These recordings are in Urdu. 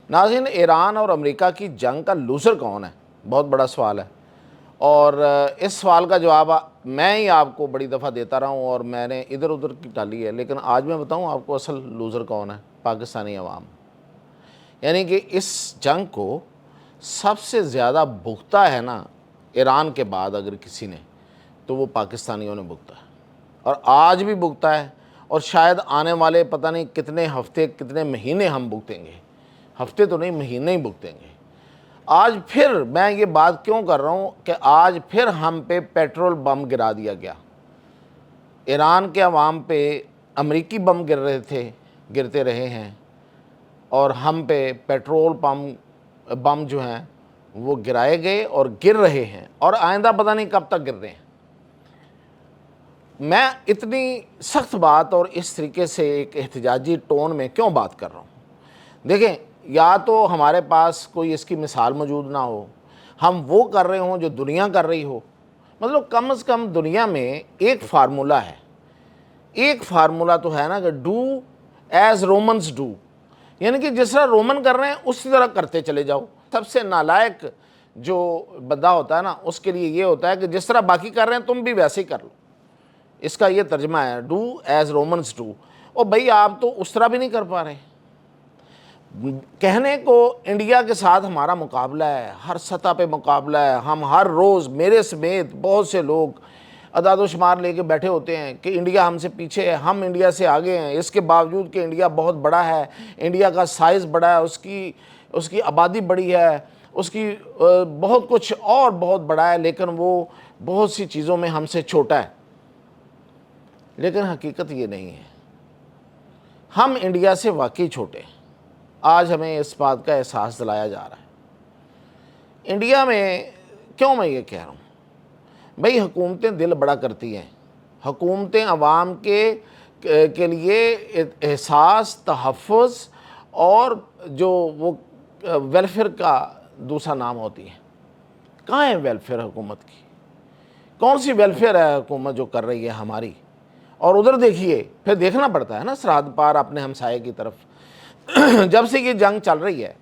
ناظرین، ایران اور امریکہ کی جنگ کا لوزر کون ہے؟ بہت بڑا سوال ہے، اور اس سوال کا جواب میں ہی آپ کو بڑی دفعہ دیتا رہا ہوں اور میں نے ادھر ادھر کی ٹالی ہے، لیکن آج میں بتاؤں آپ کو اصل لوزر کون ہے؟ پاکستانی عوام۔ یعنی کہ اس جنگ کو سب سے زیادہ بھگتا ہے نا ایران کے بعد اگر کسی نے، تو وہ پاکستانیوں نے بھگتا ہے، اور آج بھی بھگتا ہے، اور شاید آنے والے پتہ نہیں کتنے ہفتے کتنے مہینے ہم بھگتیں گے، ہفتے تو نہیں مہینے ہی بھگتیں گے۔ آج پھر میں یہ بات کیوں کر رہا ہوں کہ آج پھر ہم پہ پیٹرول بم گرا دیا گیا۔ ایران کے عوام پہ امریکی بم گرتے رہے ہیں، اور ہم پہ پیٹرول بم جو ہیں وہ گرائے گئے اور گر رہے ہیں، اور آئندہ پتہ نہیں کب تک گر رہے ہیں۔ میں اتنی سخت بات اور اس طریقے سے ایک احتجاجی ٹون میں کیوں بات کر رہا ہوں؟ دیکھیں، یا تو ہمارے پاس کوئی اس کی مثال موجود نہ ہو، ہم وہ کر رہے ہوں جو دنیا کر رہی ہو۔ مطلب کم از کم دنیا میں ایک فارمولہ ہے، ایک فارمولہ تو ہے نا کہ ڈو ایز رومنز ڈو، یعنی کہ جس طرح رومن کر رہے ہیں اسی طرح کرتے چلے جاؤ۔ سب سے نالائق جو بندہ ہوتا ہے نا، اس کے لیے یہ ہوتا ہے کہ جس طرح باقی کر رہے ہیں تم بھی ویسے ہی کر لو۔ اس کا یہ ترجمہ ہے ڈو ایز رومنز ڈو۔ اور بھئی آپ تو اس طرح بھی نہیں کر پا رہے۔ کہنے کو انڈیا کے ساتھ ہمارا مقابلہ ہے، ہر سطح پہ مقابلہ ہے، ہم ہر روز میرے سمیت بہت سے لوگ اعداد و شمار لے کے بیٹھے ہوتے ہیں کہ انڈیا ہم سے پیچھے ہے، ہم انڈیا سے آگے ہیں، اس کے باوجود کہ انڈیا بہت بڑا ہے، انڈیا کا سائز بڑا ہے، اس کی آبادی بڑی ہے، اس کی بہت کچھ اور بہت بڑا ہے، لیکن وہ بہت سی چیزوں میں ہم سے چھوٹا ہے۔ لیکن حقیقت یہ نہیں ہے، ہم انڈیا سے واقعی چھوٹے ہیں۔ آج ہمیں اس بات کا احساس دلایا جا رہا ہے۔ انڈیا میں کیوں میں یہ کہہ رہا ہوں؟ بھئی حکومتیں دل بڑا کرتی ہیں، حکومتیں عوام کے لیے احساس، تحفظ اور جو وہ ویلفیئر کا دوسرا نام ہوتی ہیں۔ کہاں ہے ویلفیئر حکومت کی؟ کون سی ویلفیئر ہے حکومت جو کر رہی ہے ہماری؟ اور ادھر دیکھیے، پھر دیکھنا پڑتا ہے نا سرحد پار اپنے ہمسائے کی طرف۔ جب سے یہ جنگ چل رہی ہے،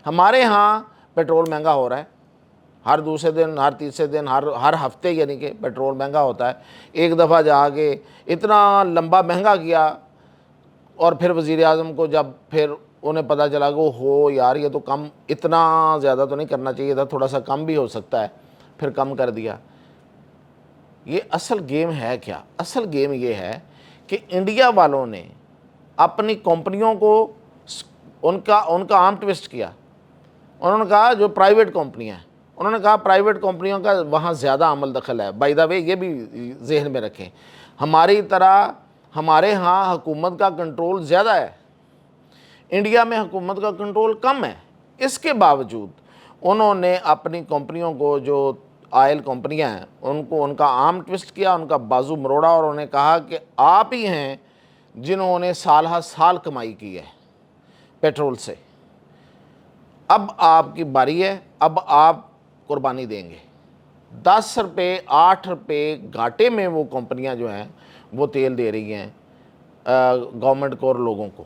ہمارے ہاں پیٹرول مہنگا ہو رہا ہے، ہر دوسرے دن، ہر تیسرے دن، ہر ہفتے، یعنی کہ پیٹرول مہنگا ہوتا ہے۔ ایک دفعہ جا کے اتنا لمبا مہنگا کیا، اور پھر وزیر اعظم کو جب پھر انہیں پتہ چلا کہ ہو یار یہ تو کم، اتنا زیادہ تو نہیں کرنا چاہیے تھا، تھوڑا سا کم بھی ہو سکتا ہے، پھر کم کر دیا۔ یہ اصل گیم ہے کیا؟ اصل گیم یہ ہے کہ انڈیا والوں نے اپنی کمپنیوں کو ان کا آرم ٹوسٹ کیا۔ انہوں نے کہا جو پرائیویٹ کمپنیاں ہیں، انہوں نے کہا پرائیویٹ کمپنیوں کا وہاں زیادہ عمل دخل ہے۔ بائی دا وے یہ بھی ذہن میں رکھیں، ہماری طرح ہمارے ہاں حکومت کا کنٹرول زیادہ ہے، انڈیا میں حکومت کا کنٹرول کم ہے۔ اس کے باوجود انہوں نے اپنی کمپنیوں کو، جو آئل کمپنیاں ہیں، ان کا آرم ٹوسٹ کیا، ان کا بازو مروڑا، اور انہوں نے کہا کہ آپ ہی ہیں جنہوں نے سال ہر سال کمائی کی ہے پیٹرول سے، اب آپ کی باری ہے، اب آپ قربانی دیں گے۔ 10 روپے 8 روپے گھاٹے میں وہ کمپنیاں جو ہیں وہ تیل دے رہی ہیں گورنمنٹ کو اور لوگوں کو۔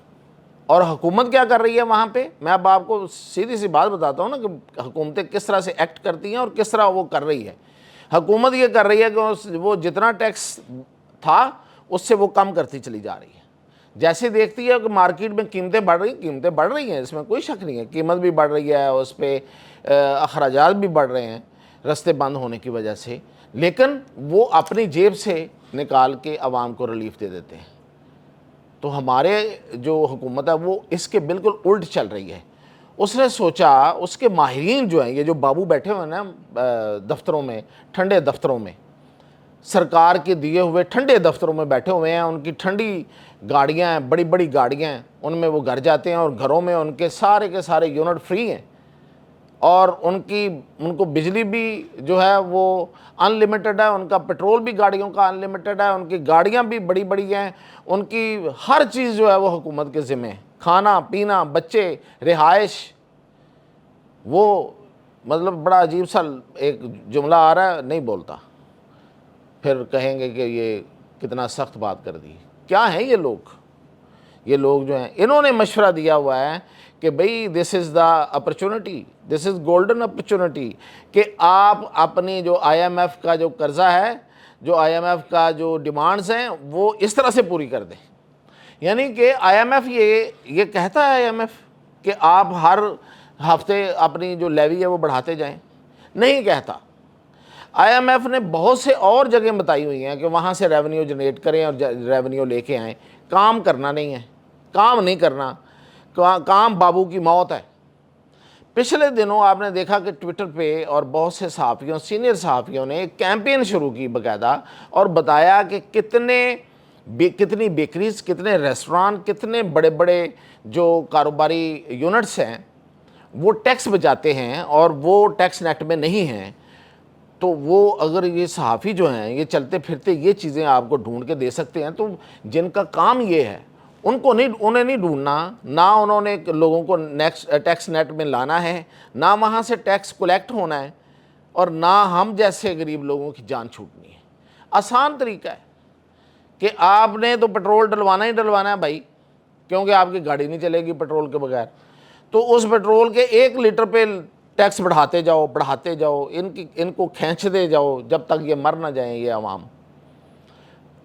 اور حکومت کیا کر رہی ہے وہاں پہ؟ میں اب آپ کو سیدھی سی بات بتاتا ہوں نا کہ حکومتیں کس طرح سے ایکٹ کرتی ہیں اور کس طرح وہ کر رہی ہے۔ حکومت یہ کر رہی ہے کہ وہ جتنا ٹیکس تھا اس سے وہ کم کرتی چلی جا رہی ہے۔ جیسے دیکھتی ہے کہ مارکیٹ میں قیمتیں بڑھ رہی ہیں، اس میں کوئی شک نہیں ہے، قیمت بھی بڑھ رہی ہے، اس پہ اخراجات بھی بڑھ رہے ہیں رستے بند ہونے کی وجہ سے، لیکن وہ اپنی جیب سے نکال کے عوام کو ریلیف دے دیتے ہیں۔ تو ہمارے جو حکومت ہے وہ اس کے بالکل الٹ چل رہی ہے۔ اس نے سوچا، اس کے ماہرین جو ہیں، یہ جو بابو بیٹھے ہوئے ہیں نا دفتروں میں، ٹھنڈے دفتروں میں، سرکار کے دیے ہوئے ٹھنڈے دفتروں میں بیٹھے ہوئے ہیں، ان کی ٹھنڈی گاڑیاں ہیں، بڑی بڑی گاڑیاں ہیں، ان میں وہ گھر جاتے ہیں، اور گھروں میں ان کے سارے یونٹ فری ہیں، اور ان کو بجلی بھی جو ہے وہ ان لمیٹڈ ہے، ان کا پیٹرول بھی گاڑیوں کا ان لمیٹڈ ہے، ان کی گاڑیاں بھی بڑی بڑی ہیں، ان کی ہر چیز جو ہے وہ حکومت کے ذمہ ہے، کھانا پینا، بچے، رہائش۔ وہ مطلب بڑا عجیب سا ایک جملہ آ رہا ہے، نہیں بولتا، پھر کہیں گے کہ یہ کتنا سخت بات کر دی۔ کیا ہیں یہ لوگ جو ہیں؟ انہوں نے مشورہ دیا ہوا ہے کہ بھئی this is the opportunity, this is golden opportunity کہ آپ اپنی جو آئی ایم ایف کا جو قرضہ ہے، جو آئی ایم ایف کا جو ڈیمانڈز ہیں وہ اس طرح سے پوری کر دیں. یعنی کہ آئی ایم ایف یہ کہتا ہے آئی ایم ایف کہ آپ ہر ہفتے اپنی جو لیوی ہے وہ بڑھاتے جائیں، نہیں کہتا. آئی ایم ایف نے بہت سے اور جگہیں بتائی ہوئی ہیں کہ وہاں سے ریونیو جنریٹ کریں اور ریونیو لے کے آئیں. کام کرنا نہیں ہے، کام نہیں کرنا، کام بابو کی موت ہے. پچھلے دنوں آپ نے دیکھا کہ ٹویٹر پہ اور بہت سے صحافیوں، سینئر صحافیوں نے ایک کیمپین شروع کی باقاعدہ، اور بتایا کہ کتنی بیکریز، کتنے ریسٹوران، کتنے بڑے بڑے جو کاروباری یونٹس ہیں وہ ٹیکس بچاتے ہیں اور وہ ٹیکس نیٹ میں نہیں ہیں. تو وہ اگر یہ صحافی جو ہیں یہ چلتے پھرتے یہ چیزیں آپ کو ڈھونڈ کے دے سکتے ہیں، تو جن کا کام یہ ہے انہیں نہیں ڈھونڈنا، نہ انہوں نے لوگوں کو ٹیکس نیٹ میں لانا ہے، نہ وہاں سے ٹیکس کلیکٹ ہونا ہے، اور نہ ہم جیسے غریب لوگوں کی جان چھوٹنی ہے. آسان طریقہ ہے کہ آپ نے تو پٹرول ڈلوانا ہی ڈلوانا ہے بھائی، کیونکہ آپ کی گاڑی نہیں چلے گی پٹرول کے بغیر. تو اس پٹرول کے 1 لیٹر پہ ٹیکس بڑھاتے جاؤ، ان کو کھینچتے جاؤ جب تک یہ مر نہ جائیں یہ عوام.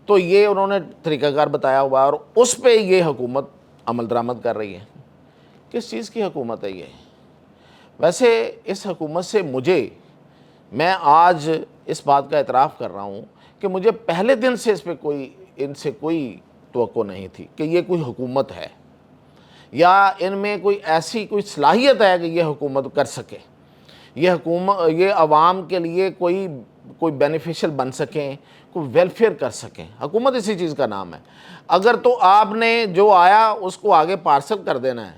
تو یہ انہوں نے طریقہ کار بتایا ہوا ہے، اور اس پہ یہ حکومت عمل درآمد کر رہی ہے. کس چیز کی حکومت ہے یہ؟ ویسے اس حکومت سے میں آج اس بات کا اعتراف کر رہا ہوں کہ مجھے پہلے دن سے ان سے کوئی توقع نہیں تھی کہ یہ کوئی حکومت ہے، یا ان میں کوئی صلاحیت ہے کہ یہ حکومت کر سکے، یہ عوام کے لیے کوئی بینیفیشل بن سکیں، کوئی ویلفیئر کر سکیں. حکومت اسی چیز کا نام ہے. اگر تو آپ نے جو آیا اس کو آگے پارسل کر دینا ہے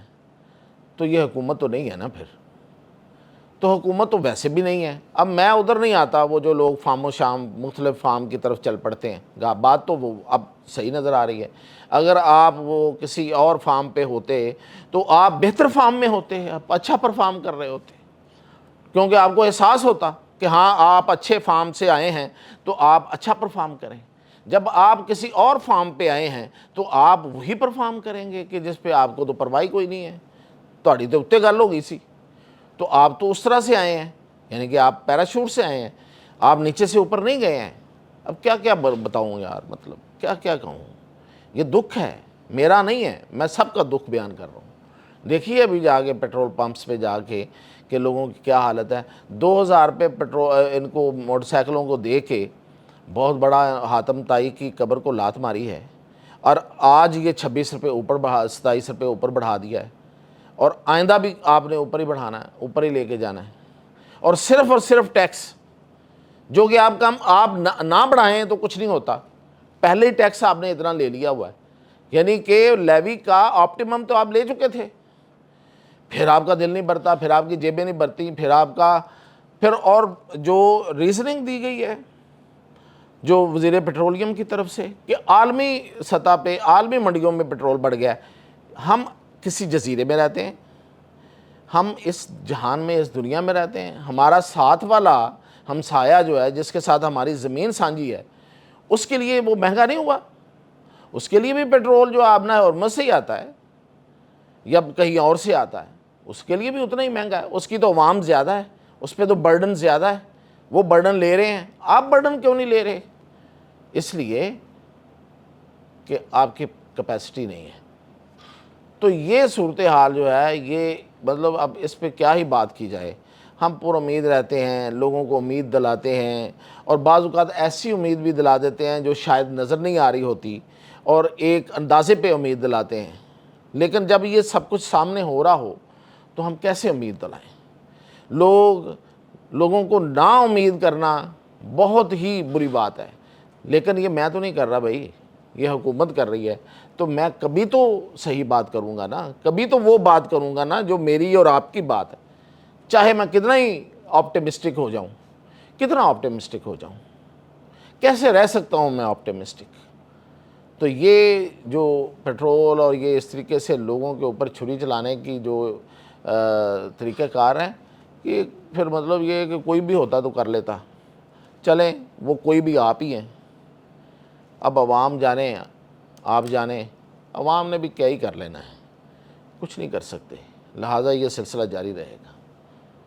تو یہ حکومت تو نہیں ہے نا. پھر تو حکومت تو ویسے بھی نہیں ہے. اب میں ادھر نہیں آتا، وہ جو لوگ فارم و شام مختلف فارم کی طرف چل پڑتے ہیں، بات تو وہ اب صحیح نظر آ رہی ہے. اگر آپ وہ کسی اور فارم پہ ہوتے تو آپ بہتر فارم میں ہوتے، آپ اچھا پرفارم کر رہے ہوتے، کیونکہ آپ کو احساس ہوتا کہ ہاں آپ اچھے فارم سے آئے ہیں تو آپ اچھا پرفارم کریں. جب آپ کسی اور فارم پہ آئے ہیں تو آپ وہی پرفارم کریں گے کہ جس پہ آپ کو تو پرواہ کوئی نہیں ہے، تہاڑی تو اتنے گل ہو گئی سی. تو آپ تو اس طرح سے آئے ہیں، یعنی کہ آپ پیراشوٹ سے آئے ہیں، آپ نیچے سے اوپر نہیں گئے ہیں. اب کیا بتاؤں یار، مطلب کیا کہوں. یہ دکھ ہے، میرا نہیں ہے، میں سب کا دکھ بیان کر رہا ہوں. دیکھیے ابھی جا کے پیٹرول پمپس پہ جا کے کہ لوگوں کی کیا حالت ہے. 2000 پہ ان کو موٹر سائیکلوں کو دے کے بہت بڑا حاتم طائی کی قبر کو لات ماری ہے، اور آج یہ 26 روپے اوپر 27 روپے اوپر بڑھا دیا ہے، اور آئندہ بھی آپ نے اوپر ہی بڑھانا ہے، اوپر ہی لے کے جانا ہے. اور صرف ٹیکس، جو کہ آپ نہ بڑھائیں تو کچھ نہیں ہوتا، پہلے ہی ٹیکس آپ نے اتنا لے لیا ہوا ہے. یعنی کہ لیوی کا آپٹیمم تو آپ لے چکے تھے، پھر آپ کا دل نہیں بھرتا، پھر آپ کی جیبیں نہیں بھرتی، پھر اور جو ریزننگ دی گئی ہے جو وزیر پیٹرولیم کی طرف سے کہ عالمی سطح پہ عالمی منڈیوں میں پیٹرول بڑھ گیا ہے. ہم کسی جزیرے میں رہتے ہیں، ہم اس جہان میں، اس دنیا میں رہتے ہیں. ہمارا ساتھ والا ہمسایہ جو ہے، جس کے ساتھ ہماری زمین سانجھی ہے، اس کے لیے وہ مہنگا نہیں ہوا. اس کے لیے بھی پیٹرول جو آبنا ہرمز سے ہی آتا ہے یا کہیں اور سے آتا ہے، اس کے لیے بھی اتنا ہی مہنگا ہے. اس کی تو عوام زیادہ ہے، اس پہ تو برڈن زیادہ ہے، وہ برڈن لے رہے ہیں. آپ برڈن کیوں نہیں لے رہے؟ اس لیے کہ آپ کی کیپیسٹی نہیں ہے. تو یہ صورتحال جو ہے، یہ مطلب اب اس پہ کیا ہی بات کی جائے. ہم پر امید رہتے ہیں، لوگوں کو امید دلاتے ہیں، اور بعض اوقات ایسی امید بھی دلا دیتے ہیں جو شاید نظر نہیں آ رہی ہوتی، اور ایک اندازے پہ امید دلاتے ہیں. لیکن جب یہ سب کچھ سامنے ہو رہا ہو تو ہم کیسے امید دلائیں؟ لوگوں کو نا امید کرنا بہت ہی بری بات ہے. لیکن یہ میں تو نہیں کر رہا بھائی، یہ حکومت کر رہی ہے. تو میں کبھی تو صحیح بات کروں گا نا، کبھی تو وہ بات کروں گا نا جو میری اور آپ کی بات ہے، چاہے میں کتنا ہی آپٹیمسٹک ہو جاؤں. کتنا آپٹیمسٹک ہو جاؤں، کیسے رہ سکتا ہوں میں آپٹیمسٹک؟ تو یہ جو پیٹرول اور یہ اس طریقے سے لوگوں کے اوپر چھری چلانے کی جو طریقہ کار ہیں، کہ پھر مطلب یہ ہے کہ کوئی بھی ہوتا تو کر لیتا. چلیں، وہ کوئی بھی آپ ہی ہیں. اب عوام جانے، آپ جانیں، عوام نے بھی کیا ہی کر لینا ہے، کچھ نہیں کر سکتے. لہٰذا یہ سلسلہ جاری رہے گا.